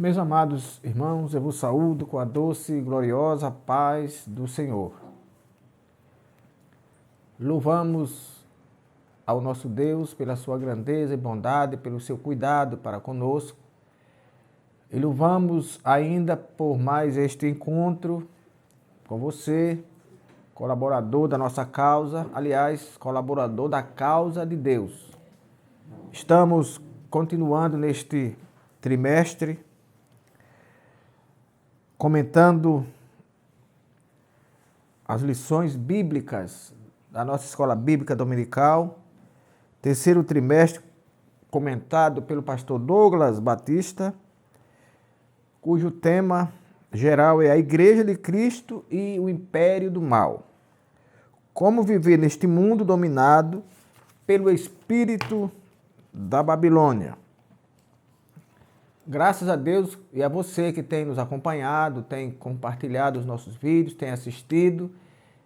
Meus amados irmãos, eu vos saúdo com a doce e gloriosa paz do Senhor. Louvamos ao nosso Deus pela sua grandeza e bondade, pelo seu cuidado para conosco. E louvamos ainda por mais este encontro com você, colaborador da nossa causa, aliás, colaborador da causa de Deus. Estamos continuando neste trimestre, comentando as lições bíblicas da nossa escola bíblica dominical, terceiro trimestre, comentado pelo pastor Douglas Batista, cujo tema geral é a Igreja de Cristo e o Império do Mal. Como viver neste mundo dominado pelo espírito da Babilônia. Graças a Deus e a você que tem nos acompanhado, tem compartilhado os nossos vídeos, tem assistido,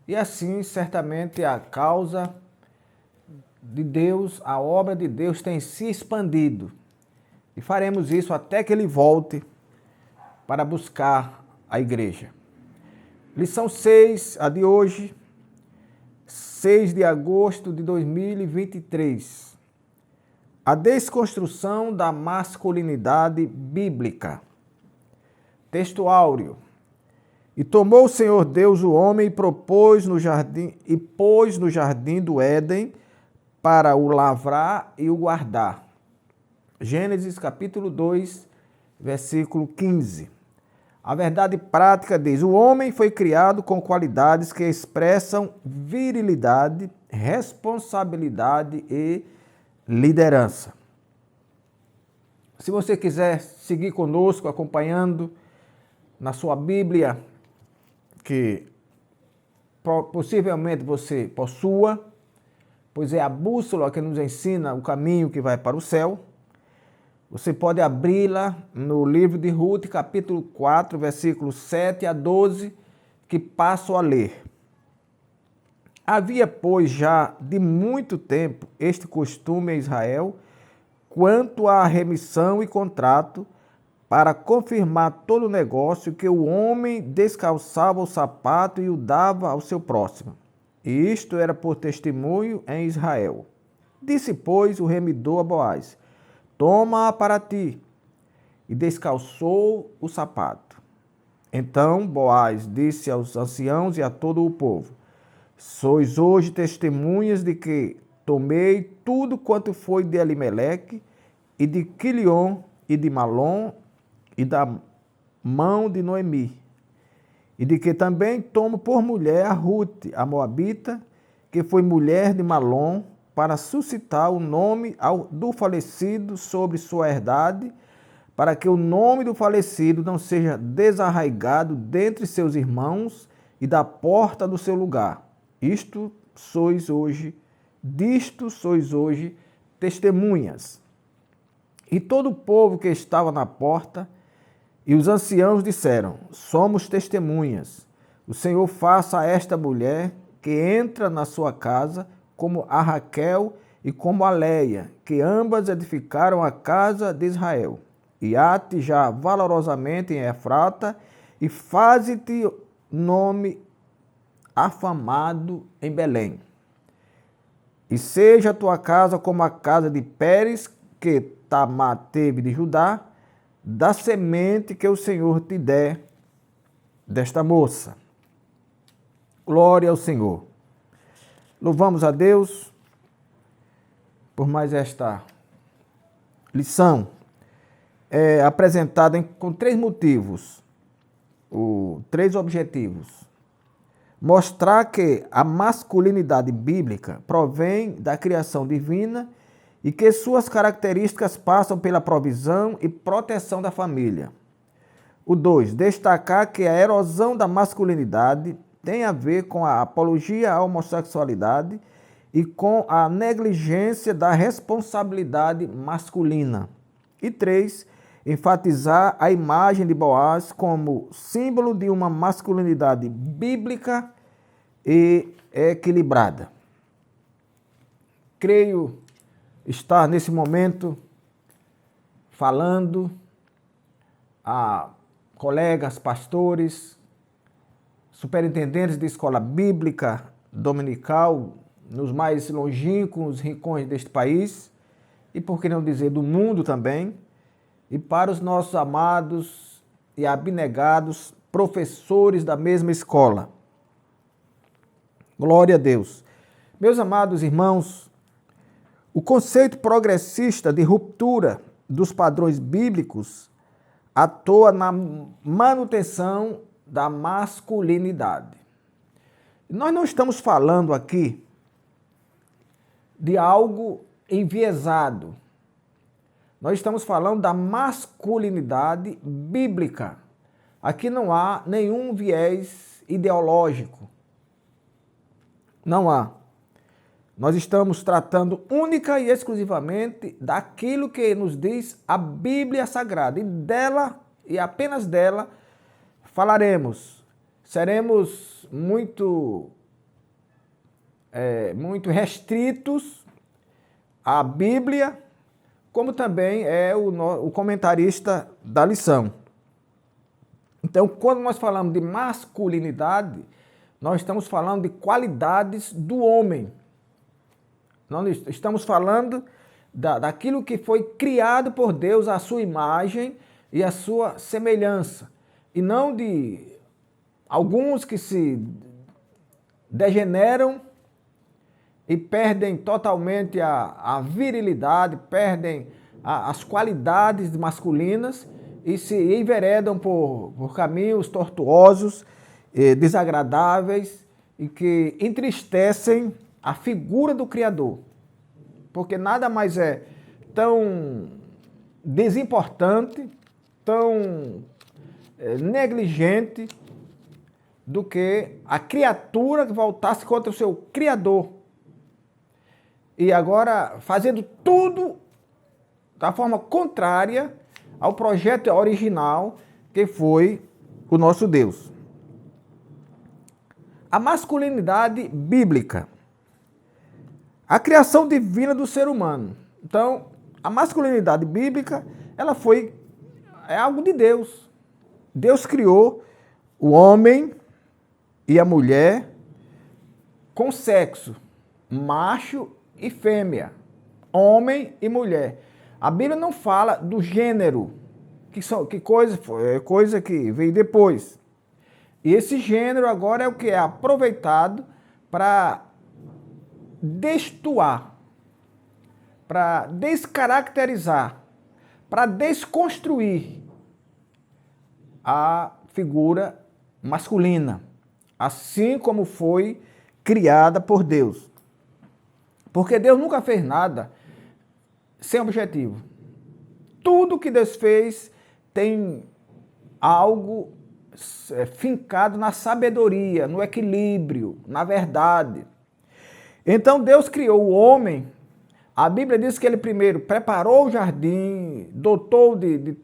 e assim certamente a causa de Deus, a obra de Deus tem se expandido. E faremos isso até que Ele volte para buscar a igreja. Lição 6, a de hoje, 6 de agosto de 2023. A desconstrução da masculinidade bíblica. Texto áureo. E tomou o Senhor Deus o homem e pôs no jardim do Éden para o lavrar e o guardar. Gênesis capítulo 2, versículo 15. A verdade prática diz: o homem foi criado com qualidades que expressam virilidade, responsabilidade e liderança. Se você quiser seguir conosco, acompanhando na sua Bíblia, que possivelmente você possua, pois é a bússola que nos ensina o caminho que vai para o céu, você pode abri-la no livro de Ruth, capítulo 4, versículos 7 a 12, que passo a ler. Havia, pois, já de muito tempo este costume em Israel, quanto à remissão e contrato, para confirmar todo o negócio, que o homem descalçava o sapato e o dava ao seu próximo. E isto era por testemunho em Israel. Disse, pois, o remidor a Boaz: toma-a para ti. E descalçou o sapato. Então Boaz disse aos anciãos e a todo o povo: sois hoje testemunhas de que tomei tudo quanto foi de Elimeleque, e de Quilion, e de Malom, e da mão de Noemi, e de que também tomo por mulher a Ruth, a moabita, que foi mulher de Malom, para suscitar o nome do falecido sobre sua herdade, para que o nome do falecido não seja desarraigado dentre seus irmãos e da porta do seu lugar. Disto sois hoje testemunhas. E todo o povo que estava na porta e os anciãos disseram: somos testemunhas. O Senhor faça a esta mulher que entra na sua casa como a Raquel e como a Leia, que ambas edificaram a casa de Israel. E ate já valorosamente em Efrata, e faze-te nome afamado em Belém. E seja a tua casa como a casa de Pérez, que Tamar teve de Judá, da semente que o Senhor te der desta moça. Glória ao Senhor. Louvamos a Deus por mais esta lição, apresentada com três motivos, três objetivos. Mostrar que a masculinidade bíblica provém da criação divina e que suas características passam pela provisão e proteção da família. O 2, destacar que a erosão da masculinidade tem a ver com a apologia à homossexualidade e com a negligência da responsabilidade masculina. E 3, enfatizar a imagem de Boaz como símbolo de uma masculinidade bíblica e equilibrada. Creio estar nesse momento falando a colegas, pastores, superintendentes de escola bíblica dominical nos mais longínquos rincões deste país e, por que não dizer, do mundo também, e para os nossos amados e abnegados professores da mesma escola. Glória a Deus. Meus amados irmãos, o conceito progressista de ruptura dos padrões bíblicos atua na manutenção da masculinidade. Nós não estamos falando aqui de algo enviesado. Nós estamos falando da masculinidade bíblica. Aqui não há nenhum viés ideológico. Não há. Nós estamos tratando única e exclusivamente daquilo que nos diz a Bíblia Sagrada. E dela, e apenas dela, falaremos. Seremos muito restritos à Bíblia, como também é o comentarista da lição. Então, quando nós falamos de masculinidade, nós estamos falando de qualidades do homem. Nós estamos falando daquilo que foi criado por Deus, à sua imagem e à sua semelhança. E não de alguns que se degeneram e perdem totalmente a virilidade, perdem as qualidades masculinas e se enveredam por caminhos tortuosos, desagradáveis e que entristecem a figura do Criador. Porque nada mais é tão desimportante, tão negligente do que a criatura que voltasse contra o seu Criador. E agora fazendo tudo da forma contrária ao projeto original que foi o nosso Deus. A masculinidade bíblica. A criação divina do ser humano. Então, a masculinidade bíblica, é algo de Deus. Deus criou o homem e a mulher com sexo, macho e fêmea, homem e mulher. A Bíblia não fala do gênero, que coisa que veio depois. E esse gênero agora é o que é aproveitado para destoar, para descaracterizar, para desconstruir a figura masculina, assim como foi criada por Deus. Porque Deus nunca fez nada sem objetivo. Tudo que Deus fez tem algo fincado na sabedoria, no equilíbrio, na verdade. Então Deus criou o homem. A Bíblia diz que ele primeiro preparou o jardim, dotou de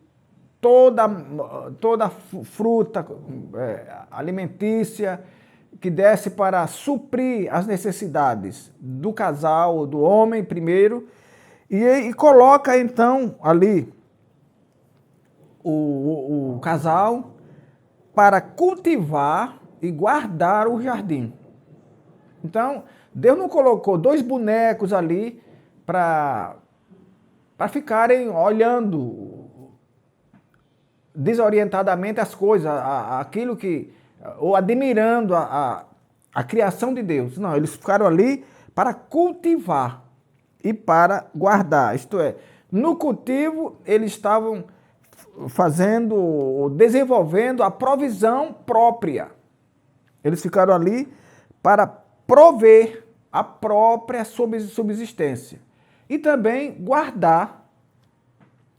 toda fruta alimentícia que desse para suprir as necessidades do casal, do homem primeiro, e coloca então ali o casal para cultivar e guardar o jardim. Então, Deus não colocou dois bonecos ali para ficarem olhando desorientadamente as coisas, aquilo que, ou admirando a criação de Deus. Não, eles ficaram ali para cultivar e para guardar. Isto é, no cultivo eles estavam desenvolvendo a provisão própria. Eles ficaram ali para prover a própria subsistência e também guardar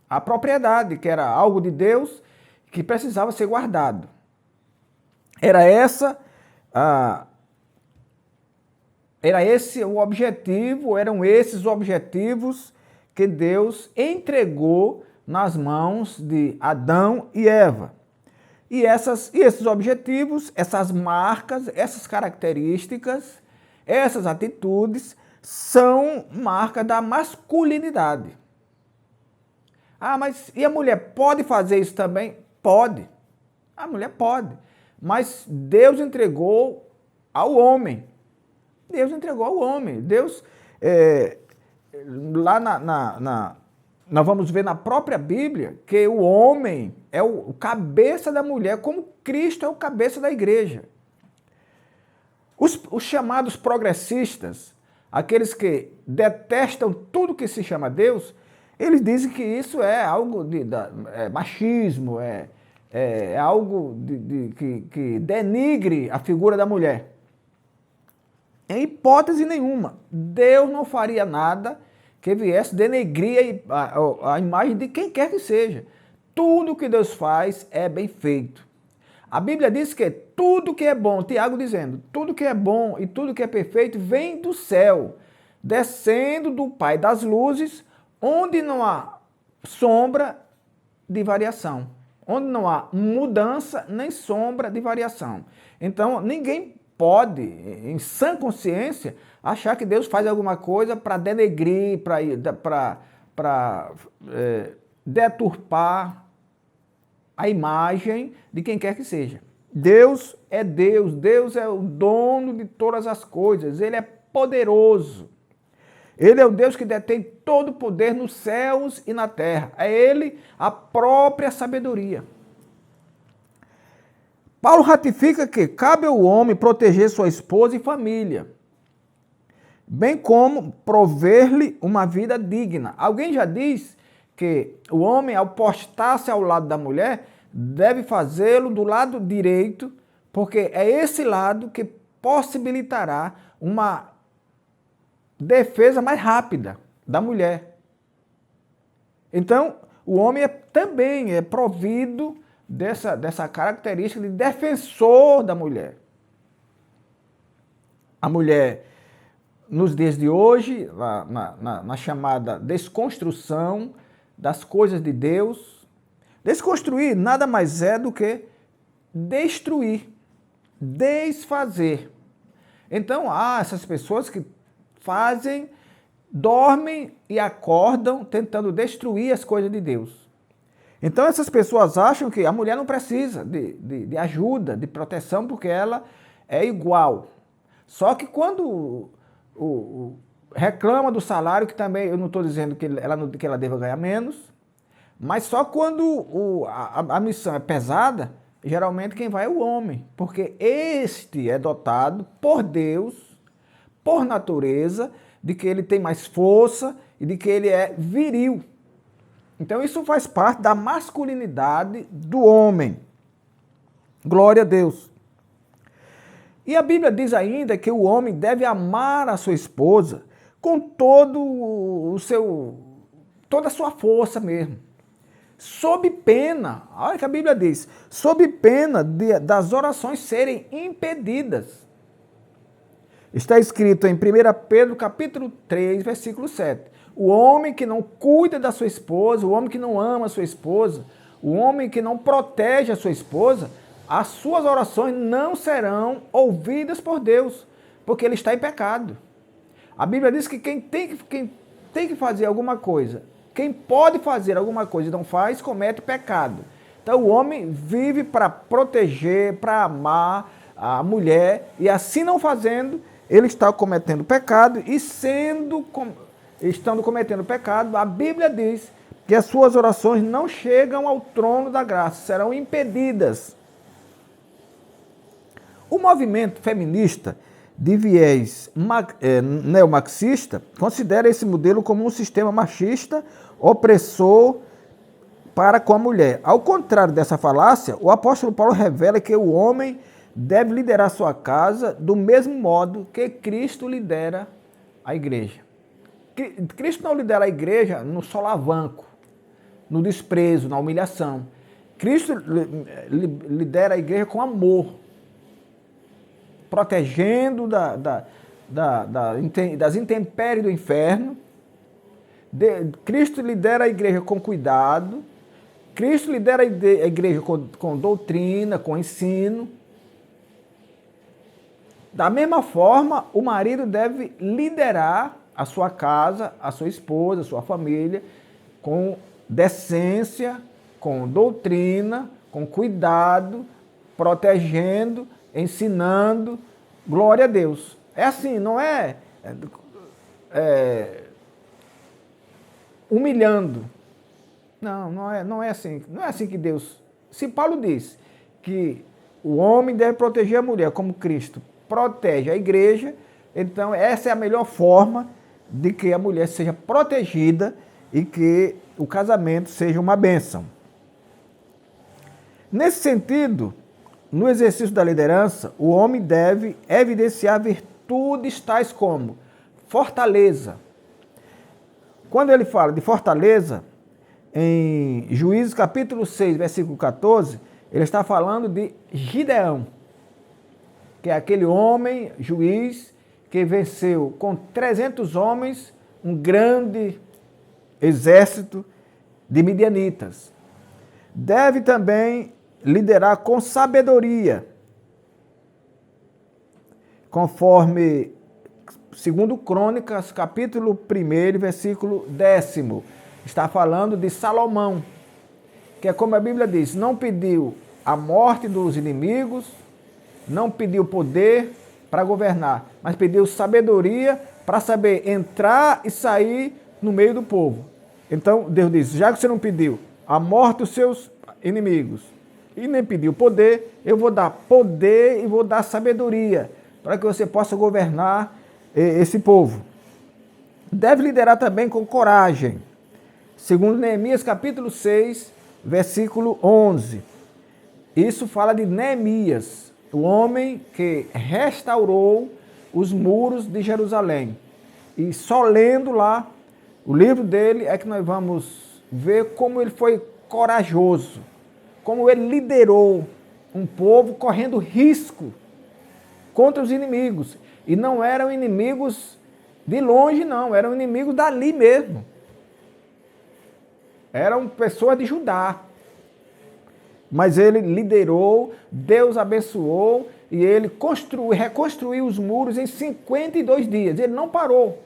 a propriedade, que era algo de Deus que precisava ser guardado. Era esse o objetivo, eram esses os objetivos que Deus entregou nas mãos de Adão e Eva. E esses objetivos, essas marcas, essas características, essas atitudes são marcas da masculinidade. Ah, mas e a mulher pode fazer isso também? Pode. A mulher pode. Mas Deus entregou ao homem. Deus entregou ao homem. Deus, lá nós vamos ver na própria Bíblia que o homem é o cabeça da mulher, como Cristo é o cabeça da igreja. Os chamados progressistas, aqueles que detestam tudo que se chama Deus, eles dizem que isso é algo de machismo, é algo que denigre a figura da mulher. Em hipótese nenhuma, Deus não faria nada que viesse denegrir a imagem de quem quer que seja. Tudo que Deus faz é bem feito. A Bíblia diz que tudo que é bom, Tiago dizendo, tudo que é bom e tudo que é perfeito vem do céu, descendo do Pai das luzes, onde não há sombra de variação, onde não há mudança nem sombra de variação. Então, ninguém pode, em sã consciência, achar que Deus faz alguma coisa para denegrir, para deturpar a imagem de quem quer que seja. Deus é Deus, Deus é o dono de todas as coisas, Ele é poderoso. Ele é o Deus que detém todo o poder nos céus e na terra. É Ele a própria sabedoria. Paulo ratifica que cabe ao homem proteger sua esposa e família, bem como prover-lhe uma vida digna. Alguém já diz que o homem, ao postar-se ao lado da mulher, deve fazê-lo do lado direito, porque é esse lado que possibilitará uma defesa mais rápida da mulher. Então, o homem também é provido dessa característica de defensor da mulher. A mulher, nos dias de hoje, na chamada desconstrução das coisas de Deus, desconstruir nada mais é do que destruir, desfazer. Então, há essas pessoas que dormem e acordam tentando destruir as coisas de Deus. Então, essas pessoas acham que a mulher não precisa de ajuda, de proteção, porque ela é igual. Só que quando reclama do salário, que também eu não estou dizendo que ela deva ganhar menos, mas só quando a missão é pesada, geralmente quem vai é o homem, porque este é dotado por Deus, por natureza, de que ele tem mais força e de que ele é viril. Então isso faz parte da masculinidade do homem. Glória a Deus. E a Bíblia diz ainda que o homem deve amar a sua esposa com toda a sua força mesmo. Sob pena, olha o que a Bíblia diz, sob pena das orações serem impedidas. Está escrito em 1 Pedro capítulo 3, versículo 7. O homem que não cuida da sua esposa, o homem que não ama a sua esposa, o homem que não protege a sua esposa, as suas orações não serão ouvidas por Deus, porque ele está em pecado. A Bíblia diz que quem tem que fazer alguma coisa, quem pode fazer alguma coisa e não faz, comete pecado. Então o homem vive para proteger, para amar a mulher, e assim não fazendo, ele está cometendo pecado, e estando cometendo pecado, a Bíblia diz que as suas orações não chegam ao trono da graça, serão impedidas. O movimento feminista de viés neomarxista considera esse modelo como um sistema machista, opressor para com a mulher. Ao contrário dessa falácia, o apóstolo Paulo revela que o homem deve liderar sua casa do mesmo modo que Cristo lidera a igreja. Cristo não lidera a igreja no solavanco, no desprezo, na humilhação. Cristo lidera a igreja com amor, protegendo das intempéries do inferno. Cristo lidera a igreja com cuidado. Cristo lidera a igreja com doutrina, com ensino. Da mesma forma, o marido deve liderar a sua casa, a sua esposa, a sua família, com decência, com doutrina, com cuidado, protegendo, ensinando. Glória a Deus. É assim, não é humilhando. Não é assim. Não é assim que Deus... Se Paulo diz que o homem deve proteger a mulher como Cristo protege a igreja, então essa é a melhor forma de que a mulher seja protegida e que o casamento seja uma bênção. Nesse sentido, no exercício da liderança, o homem deve evidenciar virtudes tais como fortaleza. Quando ele fala de fortaleza, em Juízes capítulo 6, versículo 14, ele está falando de Gideão, que é aquele homem, juiz, que venceu com 300 homens um grande exército de midianitas. Deve também liderar com sabedoria, conforme segundo Crônicas, capítulo 1, versículo 10, está falando de Salomão, que é como a Bíblia diz, não pediu a morte dos inimigos, não pediu poder para governar, mas pediu sabedoria para saber entrar e sair no meio do povo. Então Deus disse, já que você não pediu a morte dos seus inimigos e nem pediu poder, eu vou dar poder e vou dar sabedoria para que você possa governar esse povo. Deve liderar também com coragem. Segundo Neemias capítulo 6, versículo 11. Isso fala de Neemias, o homem que restaurou os muros de Jerusalém. E só lendo lá o livro dele é que nós vamos ver como ele foi corajoso, como ele liderou um povo correndo risco contra os inimigos. E não eram inimigos de longe, não, eram inimigos dali mesmo. Eram pessoas de Judá. Mas ele liderou, Deus abençoou e ele reconstruiu os muros em 52 dias. Ele não parou.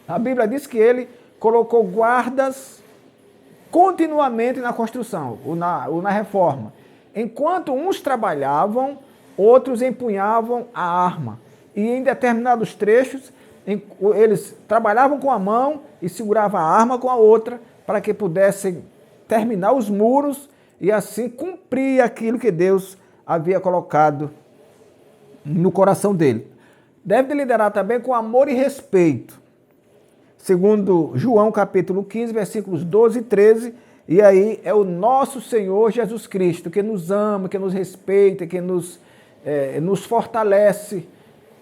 A Bíblia diz que ele colocou guardas continuamente na construção, ou na reforma. Enquanto uns trabalhavam, outros empunhavam a arma. E em determinados trechos, eles trabalhavam com a mão e seguravam a arma com a outra para que pudessem terminar os muros e assim cumprir aquilo que Deus havia colocado no coração dele. Deve liderar também com amor e respeito. Segundo João capítulo 15, versículos 12 e 13, e aí é o nosso Senhor Jesus Cristo que nos ama, que nos respeita, que nos fortalece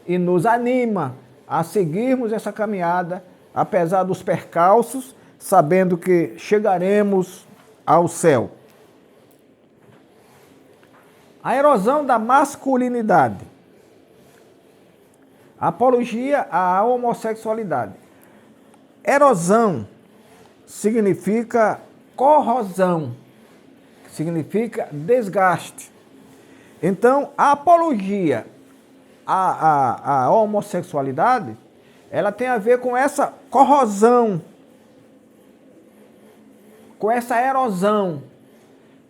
e nos anima a seguirmos essa caminhada, apesar dos percalços, sabendo que chegaremos ao céu. A erosão da masculinidade. Apologia à homossexualidade. Erosão significa corrosão, significa desgaste. Então, a apologia à homossexualidade, ela tem a ver com essa corrosão, com essa erosão,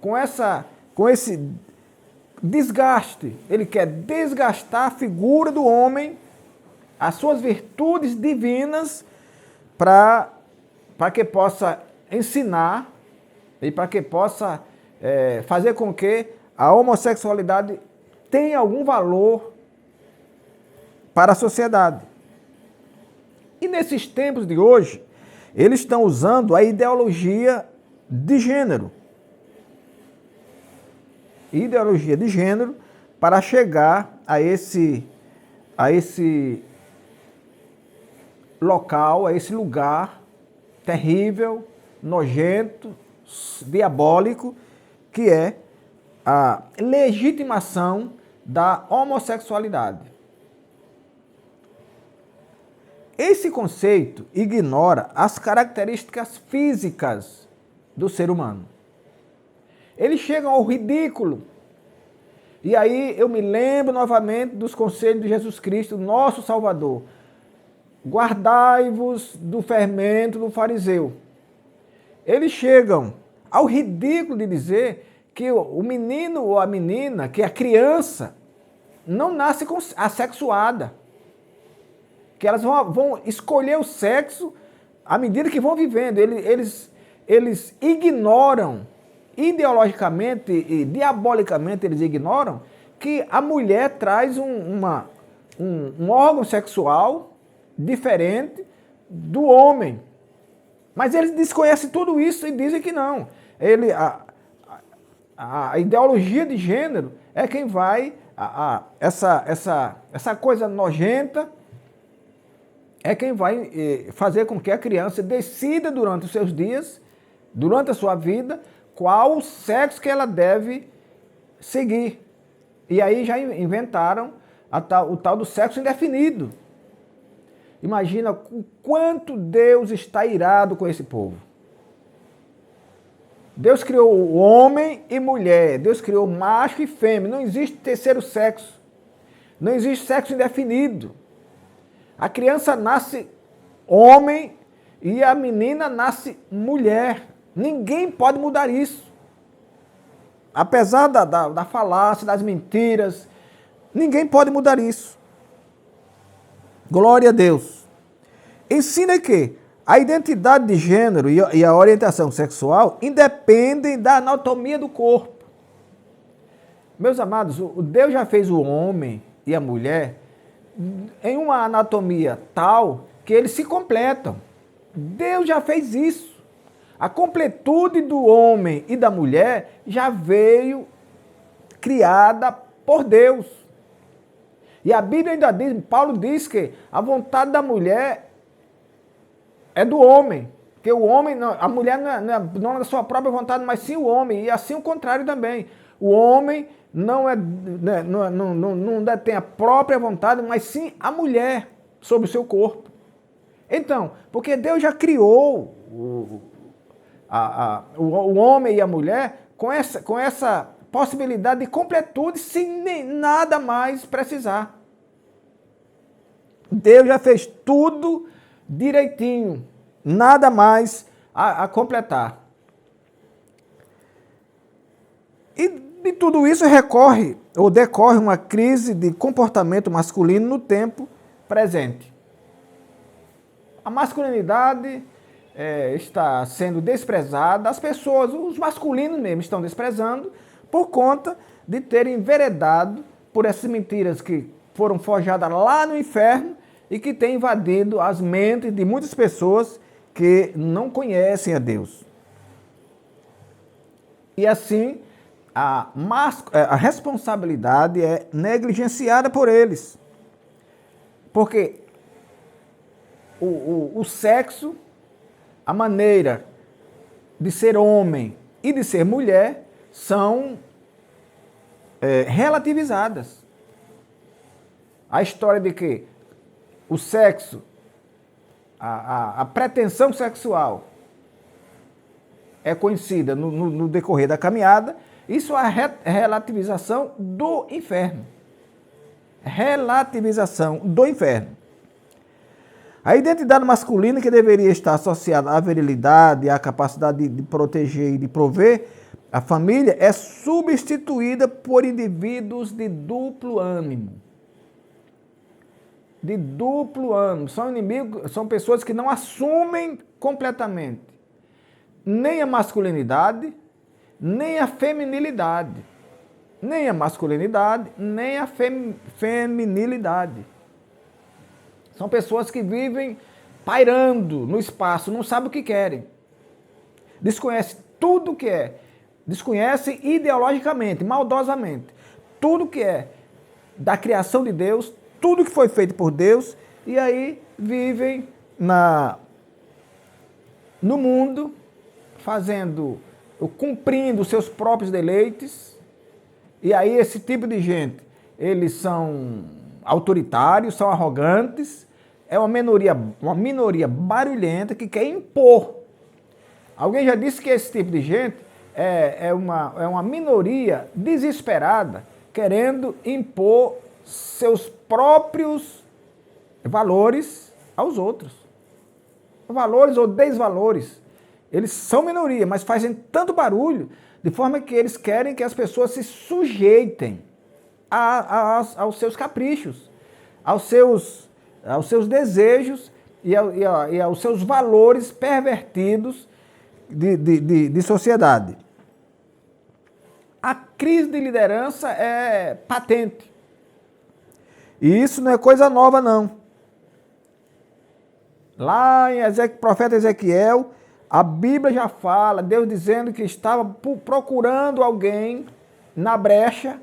com esse desgaste. Ele quer desgastar a figura do homem, as suas virtudes divinas, para que possa ensinar e para que possa fazer com que a homossexualidade tenha algum valor para a sociedade. E nesses tempos de hoje, eles estão usando a ideologia de gênero. Ideologia de gênero para chegar a esse local, a esse lugar terrível, nojento, diabólico, que é a legitimação da homossexualidade. Esse conceito ignora as características físicas do ser humano. Eles chegam ao ridículo. E aí eu me lembro novamente dos conselhos de Jesus Cristo, nosso Salvador. Guardai-vos do fermento do fariseu. Eles chegam ao ridículo de dizer que o menino ou a menina, que a criança, não nasce assexuada. Que elas vão escolher o sexo à medida que vão vivendo. Eles ignoram, ideologicamente e diabolicamente eles ignoram, que a mulher traz um órgão sexual diferente do homem. Mas eles desconhecem tudo isso e dizem que não. A ideologia de gênero é quem vai, essa coisa nojenta, é quem vai fazer com que a criança decida durante os seus dias, durante a sua vida, qual o sexo que ela deve seguir. E aí já inventaram o tal do sexo indefinido. Imagina o quanto Deus está irado com esse povo. Deus criou o homem e mulher, Deus criou macho e fêmea, não existe terceiro sexo, não existe sexo indefinido. A criança nasce homem e a menina nasce mulher. Ninguém pode mudar isso. Apesar da falácia, das mentiras, ninguém pode mudar isso. Glória a Deus. Ensina que a identidade de gênero e a orientação sexual independem da anatomia do corpo. Meus amados, o Deus já fez o homem e a mulher em uma anatomia tal que eles se completam. Deus já fez isso. A completude do homem e da mulher já veio criada por Deus. E a Bíblia ainda diz, Paulo diz que a vontade da mulher é do homem. Porque o homem, a mulher não é dona da sua própria vontade, mas sim o homem. E assim o contrário também. O homem não detém a própria vontade, mas sim a mulher sobre o seu corpo. Então, porque Deus já criou o homem e a mulher com essa possibilidade de completude sem nem nada mais precisar. Deus já fez tudo direitinho, nada mais a completar. E de tudo isso decorre uma crise de comportamento masculino no tempo presente. A masculinidade está sendo desprezada, as pessoas, os masculinos mesmo, estão desprezando por conta de terem enveredado por essas mentiras que foram forjadas lá no inferno e que têm invadido as mentes de muitas pessoas que não conhecem a Deus. E assim, a responsabilidade é negligenciada por eles. Porque o sexo, a maneira de ser homem e de ser mulher são relativizadas. A história de que o sexo, a pretensão sexual é conhecida no decorrer da caminhada, isso é a relativização do inferno. Relativização do inferno. A identidade masculina, que deveria estar associada à virilidade, à capacidade de proteger e de prover a família, é substituída por indivíduos de duplo ânimo. De duplo ânimo. São inimigos, são pessoas que não assumem completamente nem a masculinidade, nem a feminilidade. Nem a masculinidade, nem a feminilidade. São pessoas que vivem pairando no espaço, não sabem o que querem. Desconhecem tudo o que é. Desconhecem ideologicamente, maldosamente. Tudo que é da criação de Deus, tudo que foi feito por Deus, e aí vivem no mundo, cumprindo os seus próprios deleites. E aí esse tipo de gente, eles são autoritários, são arrogantes, é uma minoria barulhenta que quer impor. Alguém já disse que esse tipo de gente é uma minoria desesperada, querendo impor seus próprios valores aos outros. Valores ou desvalores. Eles são minoria, mas fazem tanto barulho de forma que eles querem que as pessoas se sujeitem aos seus caprichos, aos seus desejos e aos seus valores pervertidos de sociedade. A crise de liderança é patente. E isso não é coisa nova, não. Lá em profeta Ezequiel, a Bíblia já fala, Deus dizendo que estava procurando alguém na brecha,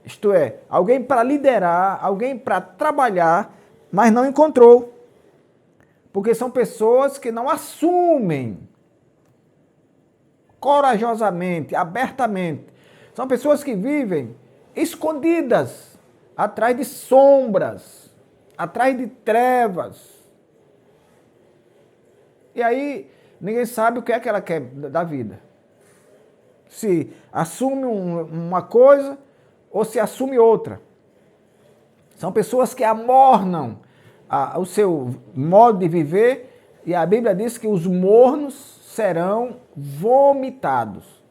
isto é, alguém para liderar, alguém para trabalhar, mas não encontrou. Porque são pessoas que não assumem corajosamente, abertamente. São pessoas que vivem escondidas, atrás de sombras, atrás de trevas. E aí, ninguém sabe o que é que ela quer da vida. Se assume uma coisa ou se assume outra. São pessoas que amornam o seu modo de viver, e a Bíblia diz que os mornos serão vomitados.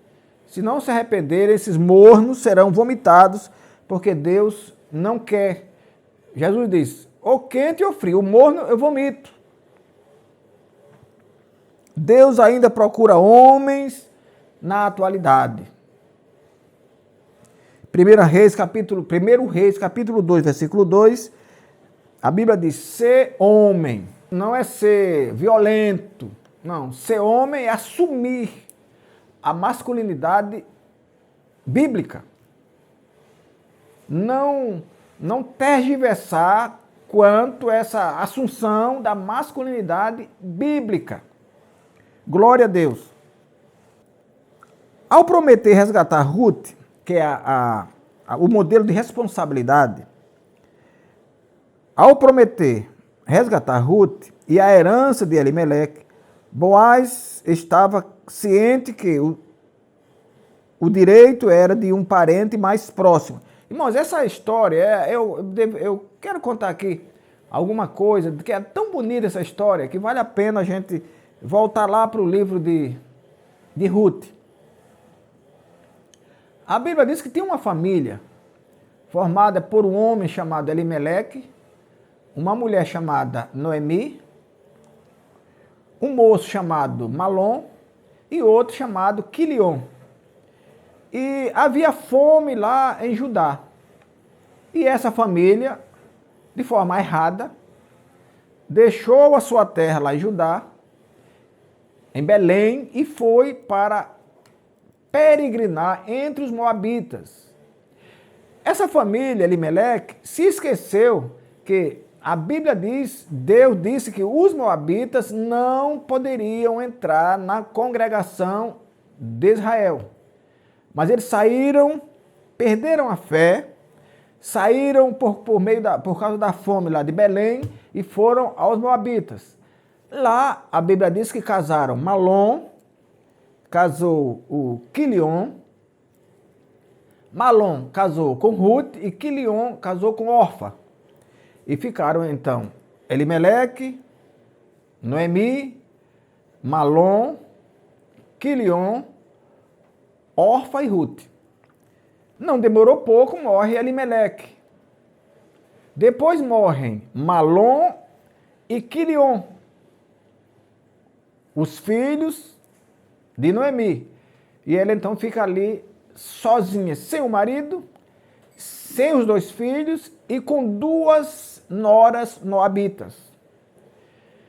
Se não se arrependerem, esses mornos serão vomitados, porque Deus não quer. Jesus diz, ou quente ou frio, o morno eu vomito. Deus ainda procura homens na atualidade. 1 Reis, capítulo 2, versículo 2, a Bíblia diz, ser homem, não é ser violento, não, ser homem é assumir a masculinidade bíblica. Não tergiversar quanto a essa assunção da masculinidade bíblica. Glória a Deus. Ao prometer resgatar Ruth, que é o modelo de responsabilidade, ao prometer resgatar Ruth e a herança de Elimeleque, Boaz estava ciente que o direito era de um parente mais próximo. Irmãos, essa história, eu quero contar aqui alguma coisa, que é tão bonita essa história, que vale a pena a gente voltar lá para o livro de Ruth. A Bíblia diz que tinha uma família formada por um homem chamado Elimeleque, uma mulher chamada Noemi, um moço chamado Malom e outro chamado Quilion. E havia fome lá em Judá. E essa família, de forma errada, deixou a sua terra lá em Judá, em Belém, e foi para peregrinar entre os moabitas. Essa família, Elimeleque, se esqueceu que a Bíblia diz, Deus disse que os moabitas não poderiam entrar na congregação de Israel. Mas eles saíram, perderam a fé, saíram por causa da fome lá de Belém e foram aos moabitas. Lá a Bíblia diz que casaram Malom, casou o Quilion, Malom casou com Ruth e Quilion casou com Orfa. E ficaram então Elimeleque, Noemi, Malom, Quilion, Orfa e Ruth. Não demorou pouco, morre Elimeleque. Depois morrem Malom e Quilion, os filhos de Noemi. E ela então fica ali sozinha, sem o marido, sem os dois filhos e com duas noras moabitas.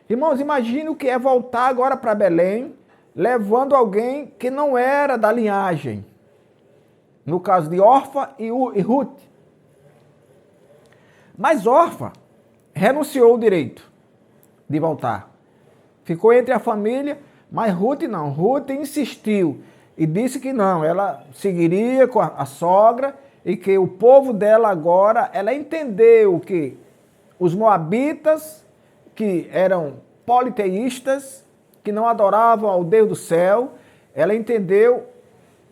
Irmãos, imagine o que é voltar agora para Belém, levando alguém que não era da linhagem. No caso de Orfa e Ruth. Mas Orfa renunciou o direito de voltar. Ficou entre a família, mas Ruth não. Ruth insistiu e disse que não, ela seguiria com a sogra e que o povo dela agora, ela entendeu que os moabitas, que eram politeístas, que não adoravam ao Deus do céu, ela entendeu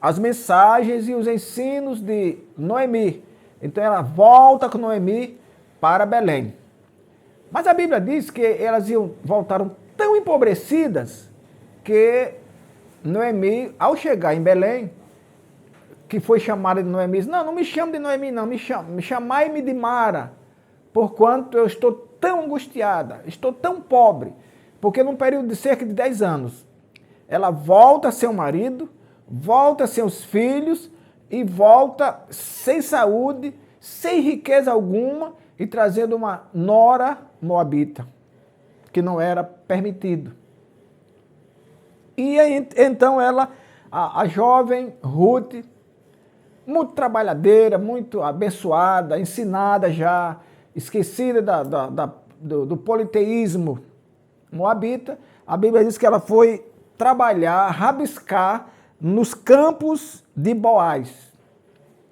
as mensagens e os ensinos de Noemi. Então ela volta com Noemi para Belém. Mas a Bíblia diz que elas voltaram tão empobrecidas que Noemi, ao chegar em Belém, que foi chamada de Noemi, disse, não, não me chame de Noemi, não, chamai-me de Mara, porquanto eu estou tão angustiada, estou tão pobre, porque num período de cerca de 10 anos, ela volta a seu marido, volta a seus filhos e volta sem saúde, sem riqueza alguma e trazendo uma nora moabita, que não era permitido. E aí, então ela, a jovem Ruth, muito trabalhadeira, muito abençoada, ensinada já, esquecida do politeísmo moabita, a Bíblia diz que ela foi trabalhar, rabiscar nos campos de Boaz.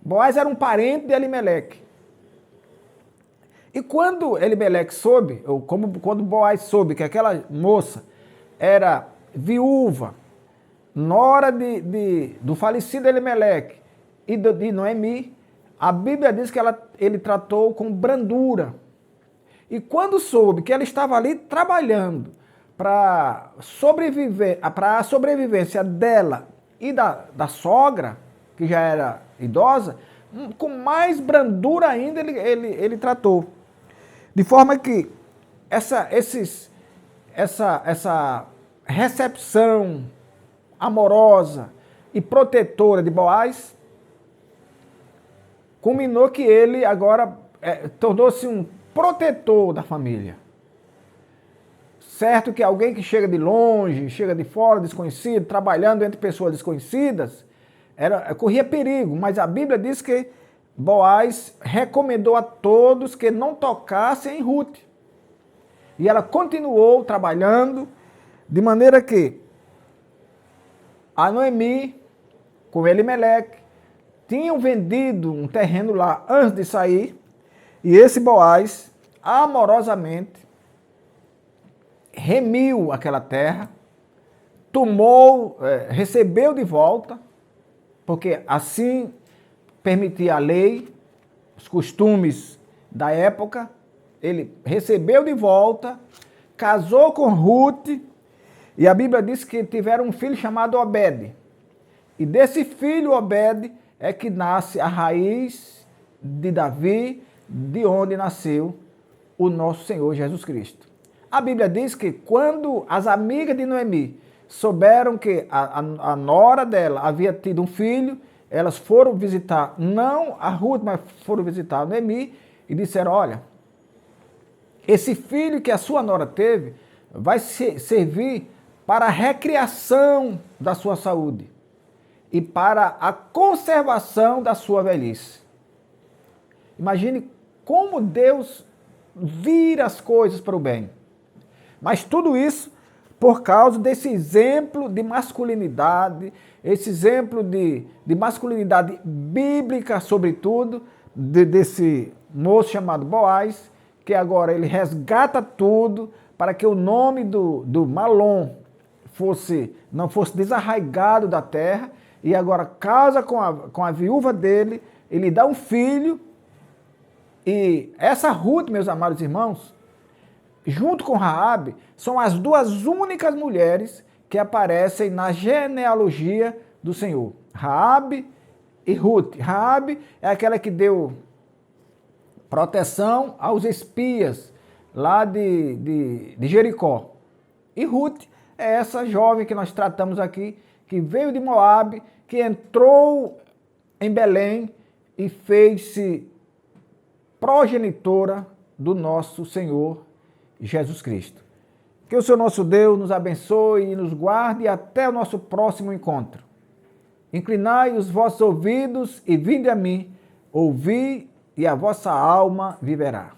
Boaz era um parente de Elimeleque. E quando Elimeleque soube, ou quando Boaz soube que aquela moça era viúva, nora do falecido Elimeleque e de Noemi, a Bíblia diz que ele tratou com brandura. E quando soube que ela estava ali trabalhando para sobreviver, para a sobrevivência dela e da sogra, que já era idosa, com mais brandura ainda ele tratou. De forma que essa recepção amorosa e protetora de Boaz culminou que ele agora tornou-se um protetor da família. Certo que alguém que chega de longe, chega de fora, desconhecido, trabalhando entre pessoas desconhecidas, corria perigo, mas a Bíblia diz que Boaz recomendou a todos que não tocassem em Ruth. E ela continuou trabalhando, de maneira que a Noemi, com Elimeleque, tinham vendido um terreno lá antes de sair, e esse Boaz, amorosamente, remiu aquela terra, recebeu de volta, porque assim permitia a lei, os costumes da época, ele recebeu de volta, casou com Ruth, e a Bíblia diz que tiveram um filho chamado Obed. E desse filho Obed é que nasce a raiz de Davi, de onde nasceu o nosso Senhor Jesus Cristo. A Bíblia diz que quando as amigas de Noemi souberam que a nora dela havia tido um filho, elas foram visitar, não a Ruth, mas foram visitar a Noemi e disseram, olha, esse filho que a sua nora teve vai servir para a recriação da sua saúde e para a conservação da sua velhice. Imagine como Deus vira as coisas para o bem. Mas tudo isso por causa desse exemplo de masculinidade, esse exemplo de masculinidade bíblica, sobretudo, desse moço chamado Boaz, que agora ele resgata tudo para que o nome do Malom não fosse desarraigado da terra, e agora casa com a viúva dele, ele dá um filho, e essa Ruth, meus amados irmãos, junto com Raabe, são as duas únicas mulheres que aparecem na genealogia do Senhor. Raabe e Ruth. Raabe é aquela que deu proteção aos espias lá de Jericó. E Ruth é essa jovem que nós tratamos aqui, que veio de Moabe, que entrou em Belém e fez-se progenitora do nosso Senhor Jesus Cristo. Que o Senhor nosso Deus nos abençoe e nos guarde e até o nosso próximo encontro. Inclinai os vossos ouvidos e vinde a mim, ouvi e a vossa alma viverá.